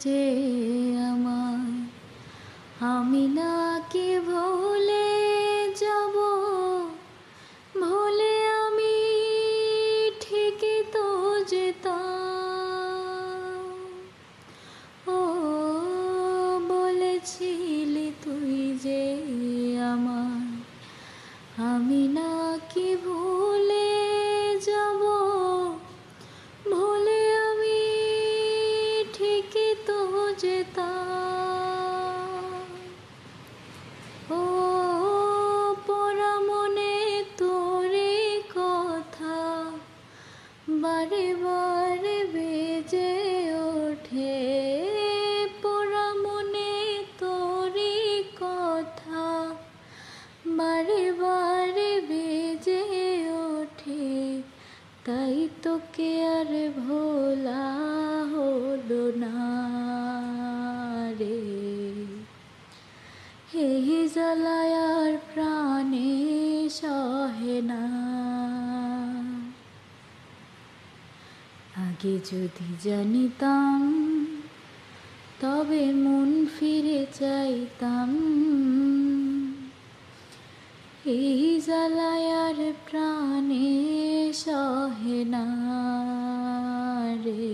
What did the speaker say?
যে আমার, আমি না কি ভুলে যাব, ভুলে আমি ঠিকই তো যেতাম। ও বলেছিলি তুই যে আমার, আমি না কি ভুলে যাব, ভুলে আমি ঠিকই তো যেতাম। ও পোড়া মনে তোরে কথা বারে বারে বেজে ওঠে, পোড়া মনে তোরে কথা বারে বারে বেজে ওঠে, তাই তোকে আর ভোলা হলো না রে। এই জ্বালায় আর প্রাণে সহে না, আগে যদি জানিতাম তবে মন ফিরে চাইতাম। এই জ্বালায় আর প্রাণে সহে না রে।